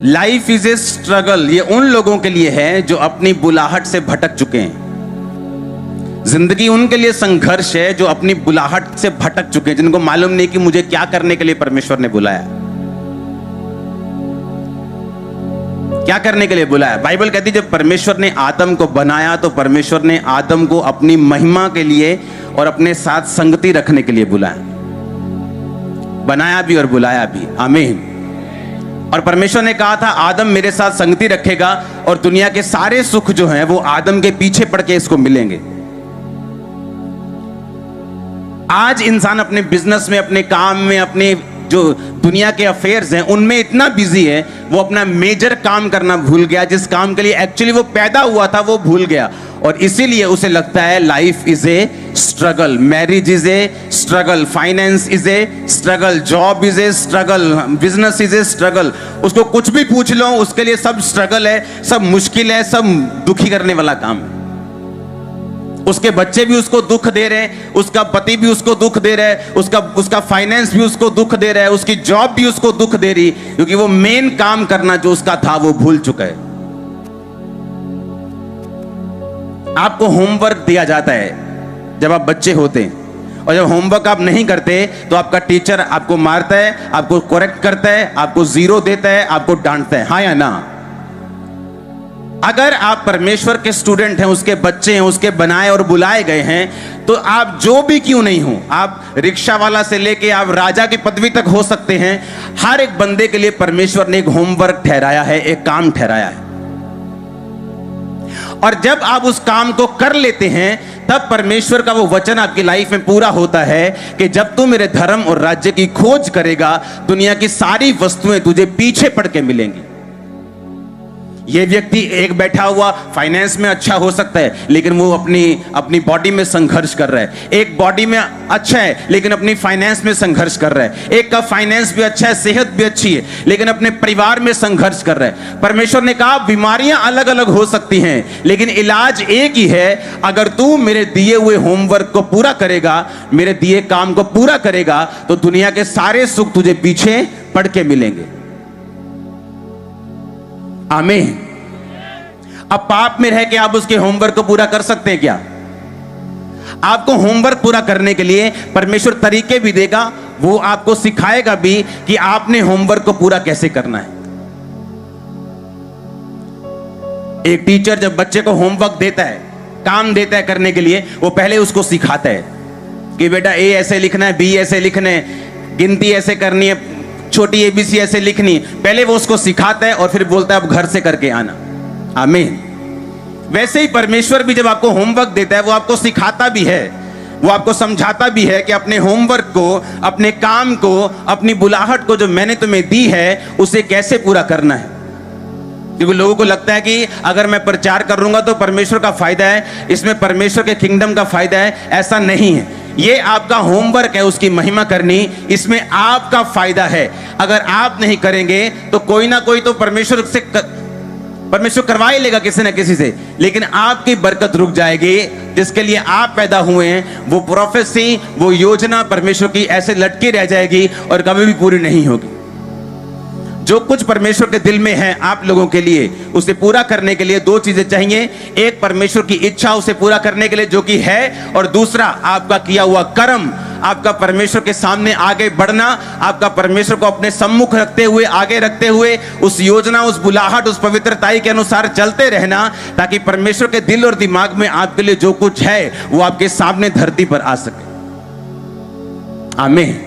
Life is a struggle, ये उन लोगों के लिए है जो अपनी बुलाहट से भटक चुके हैं। जिंदगी उनके लिए संघर्ष है जो अपनी बुलाहट से भटक चुके हैं, जिनको मालूम नहीं कि मुझे क्या करने के लिए परमेश्वर ने बुलाया, क्या करने के लिए बुलाया। बाइबल कहती है जब परमेश्वर ने आदम को बनाया तो परमेश्वर ने आदम को अपनी महिमा के लिए और अपने साथ संगति रखने के लिए बुलाया, बनाया भी और बुलाया भी। आमीन। और परमेश्वर ने कहा था आदम मेरे साथ संगति रखेगा और दुनिया के सारे सुख जो हैं वो आदम के पीछे पड़ के इसको मिलेंगे। आज इंसान अपने बिजनेस में, अपने काम में, अपने जो दुनिया के अफेयर्स हैं उनमें इतना बिजी है वो अपना मेजर काम करना भूल गया, जिस काम के लिए एक्चुअली वो पैदा हुआ था वो भूल गया। और इसीलिए उसे लगता है life is a struggle, marriage is a struggle, finance is a struggle, job is a struggle, business is a struggle. उसको कुछ भी पूछ लो उसके लिए सब स्ट्रगल है, सब मुश्किल है, सब दुखी करने वाला काम है। उसके बच्चे भी उसको दुख दे रहे हैं, उसका पति भी उसको दुख दे रहा है, उसका फाइनेंस भी उसको दुख दे रहा है, उसकी जॉब भी उसको दुख दे रही, क्योंकि वो मेन काम करना जो उसका था वो भूल चुका है। आपको होमवर्क दिया जाता है जब आप बच्चे होते हैं, और जब होमवर्क आप नहीं करते तो आपका टीचर आपको मारता है, आपको करेक्ट करता है, आपको जीरो देता है, आपको डांटता है, हाँ या ना। अगर आप परमेश्वर के स्टूडेंट हैं, उसके बच्चे हैं, उसके बनाए और बुलाए गए हैं, तो आप जो भी क्यों नहीं हो, आप रिक्शा वाला से लेके आप राजा की पदवी तक हो सकते हैं। हर एक बंदे के लिए परमेश्वर ने एक होमवर्क ठहराया है, एक काम ठहराया है। और जब आप उस काम को कर लेते हैं तब परमेश्वर का वो वचन आपकी लाइफ में पूरा होता है कि जब तू मेरे धर्म और राज्य की खोज करेगा दुनिया की सारी वस्तुएं तुझे पीछे पड़ के मिलेंगी। ये व्यक्ति एक बैठा हुआ फाइनेंस में अच्छा हो सकता है लेकिन वो अपनी बॉडी में संघर्ष कर रहा है। एक बॉडी में अच्छा है लेकिन अपनी फाइनेंस में संघर्ष कर रहा है। एक का फाइनेंस भी अच्छा है, सेहत भी अच्छी है, लेकिन अपने परिवार में संघर्ष कर रहा है। परमेश्वर ने कहा बीमारियां अलग अलग हो सकती हैं लेकिन इलाज एक ही है। अगर तू मेरे दिए हुए होमवर्क को पूरा करेगा, मेरे दिए काम को पूरा करेगा, तो दुनिया के सारे सुख तुझे पीछे पड़ के मिलेंगे। आमीन। अब पाप में रह के आप उसके होमवर्क को पूरा कर सकते हैं क्या? आपको होमवर्क पूरा करने के लिए परमेश्वर तरीके भी देगा, वो आपको सिखाएगा भी कि आपने होमवर्क को पूरा कैसे करना है। एक टीचर जब बच्चे को होमवर्क देता है, काम देता है करने के लिए, वो पहले उसको सिखाता है कि बेटा ए ऐसे लिखना है, बी ऐसे लिखना है, गिनती ऐसे करनी है, छोटी एबीसी ऐसे लिखनी। पहले वो उसको सिखाता है और फिर बोलता है अब घर से करके आना। आमीन। वैसे ही परमेश्वर भी जब आपको होमवर्क देता है वो आपको सिखाता भी है, वो आपको समझाता भी है कि अपने होमवर्क को, अपने काम को, अपनी बुलाहट को जो मैंने तुम्हें दी है उसे कैसे पूरा करना है। क्योंकि लोगों को लगता है कि अगर मैं प्रचार करूंगा तो परमेश्वर का फायदा है, इसमें परमेश्वर के किंगडम का फायदा है। ऐसा नहीं है, ये आपका होमवर्क है उसकी महिमा करनी, इसमें आपका फायदा है। अगर आप नहीं करेंगे तो कोई ना कोई तो परमेश्वर करवा ही लेगा किसी ना किसी से, लेकिन आपकी बरकत रुक जाएगी। जिसके लिए आप पैदा हुए हैं वो प्रोफेसी, वो योजना परमेश्वर की ऐसे लटकी रह जाएगी और कभी भी पूरी नहीं होगी। जो कुछ परमेश्वर के दिल में है आप लोगों के लिए, उसे पूरा करने के लिए दो चीजें चाहिए। एक परमेश्वर की इच्छा उसे पूरा करने के लिए जो कि है, और दूसरा आपका किया हुआ कर्म, आपका परमेश्वर के सामने आगे बढ़ना, आपका परमेश्वर को अपने सम्मुख रखते हुए, आगे रखते हुए उस योजना, उस बुलाहट, उस पवित्रताई के अनुसार चलते रहना, ताकि परमेश्वर के दिल और दिमाग में आपके लिए जो कुछ है वो आपके सामने धरती पर आ सके। आमीन।